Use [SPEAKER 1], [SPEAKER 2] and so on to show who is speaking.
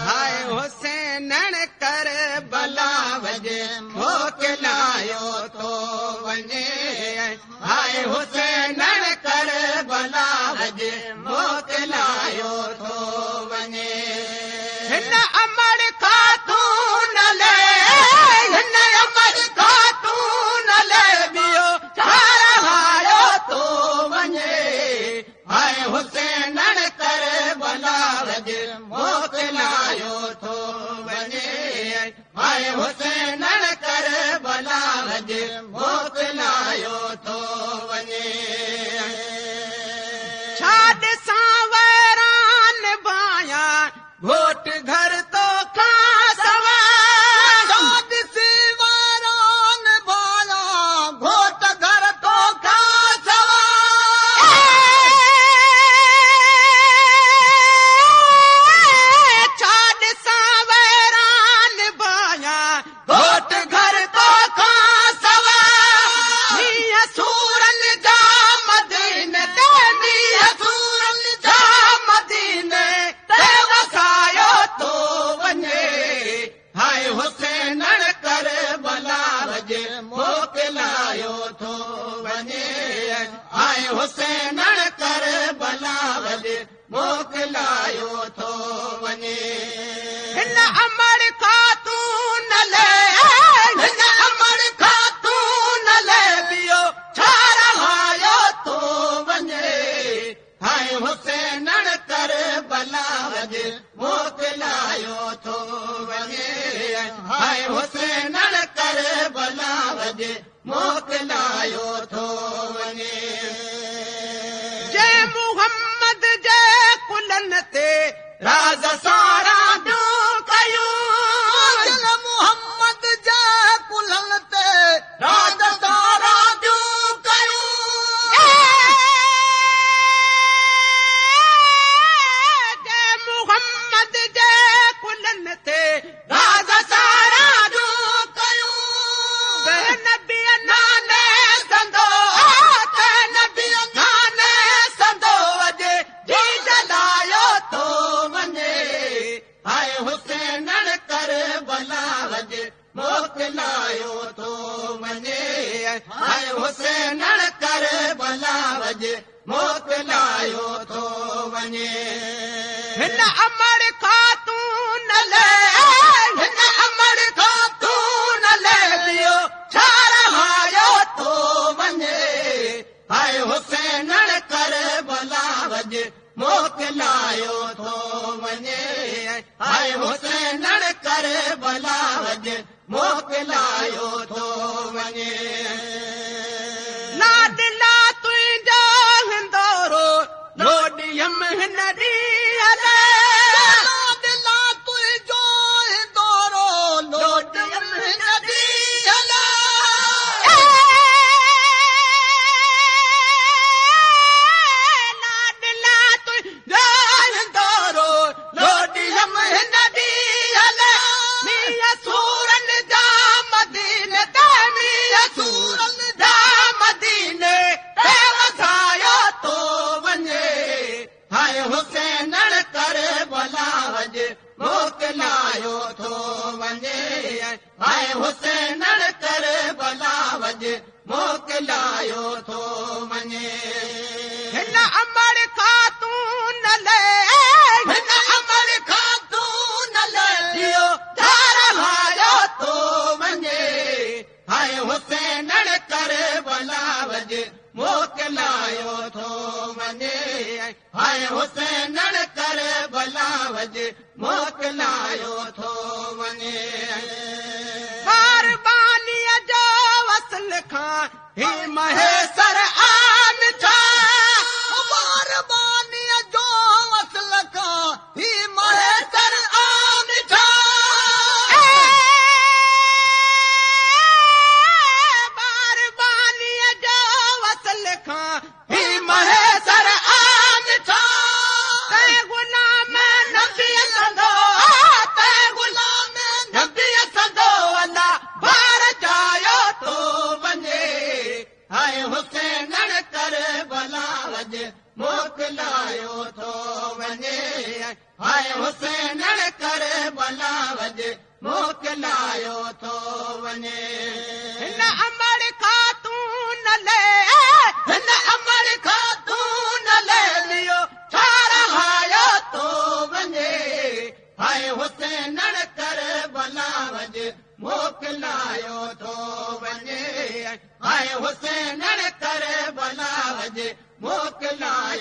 [SPEAKER 1] हाय हुसैन कर बला वजे मोकिलायो तो वञे हाय हुसैन कर बला वजे मोकिलायो तो वञे हिन अमर खातून ले हिन अमर खातून ले बियो छारायो तो वञे हाय हुसैन कर बला वजे मोकिलायो तो वञे हाय हुसैन कर बला वजे मोकिलायो तो वञे छा ॾिसां वैरान बाया घोट घर तो खा सवा ॾिसी वैरान बाया घोट घर तो खा सवा छा ॾिसां वैरान बाया घोट घर तो खा सवा मींहं सूरन जा मदीने ते मींहं सूरन जा मदीने ते वसायो तो वञे हाय हुसैन कर बला वजे मोकिलायो तो वञे हाय हुसैन कर बला वजे मोकिलायो तो वञे हिन अमर खातून ले हिन अमर खातून ले बियो छारायो तो वञे हाय हुसैन कर बला वजे मोकिलायो तो वञे हाय हुसैन कर बला वजे मोकिलायो तो वञे जय मुहम्मद जय कुलन ते राज सारा जो कयूं जय मुहम्मद जय कुलन ते राज सारा जो कयूं जय मुहम्मद जय कुलन ते राज सारा जो कयूं नबी नाने संदो नबी नाने संदो अजे जी जलायो तो वञे हाय हुसैन कर बला वजे मोकिलायो तो वञे हाय हुसैन कर बला वजे मोकिलायो तो वञे हिन अमर खातून ले हिन अमर खातून ले बियो छारायो तो वञे हाय हुसैन कर बला वजे मोकिलायो तो वञे हाय हुसैन कर बला वजे मोकिलायो तो वञे लाडला तुंहिंजो हिंदोरो लोॾियम हिन ॾींहं लाडला तुंहिंजो हिंदोरो लोॾियम हिन ॾींहं लाडला तुंहिंजो हिंदोरो लोॾियम हिन ॾींहं मींहं सूरन जा मदीने ते मींहं सूरन जा मदीने ते वसायो तो वञे हाय हुसैन कर बला वजे मोकिलायो तो वञे हाय हुसैन कर बला वजे मोकिलायो तो वञे हिन अमर खातून ले हिन अमर खातून ले बियो छारायो तो वञे हाय हुसैन कर बला वजे मोकिलायो तो वञे हाय हुसैन कर बला वजे मोकिलायो तो वञे क़ुर्बानीअ जो वसल खां ही महेसर आन छा क़ुर्बानीअ जो वसल खां ही महेसर आन छा क़ुर्बानीअ जो वसल खां ही महेसर आन छा ते गुलाम नबी संदो ते गुलाम नबी संदो अल्लाह बार जायो तो वञे हाय हुसैन बलावज मोकिलायो थो वञे हाय हुसैन कर बलावज मोकिलायो थो वञे हिन अमर ख़ातून ले हिन अमर ख़ातून ले लियो ठारायो थो वञे हाय हुसैन कर बलावज मोकिलायो थो वञे हाय हुसैन कर बलावज मोकिलायो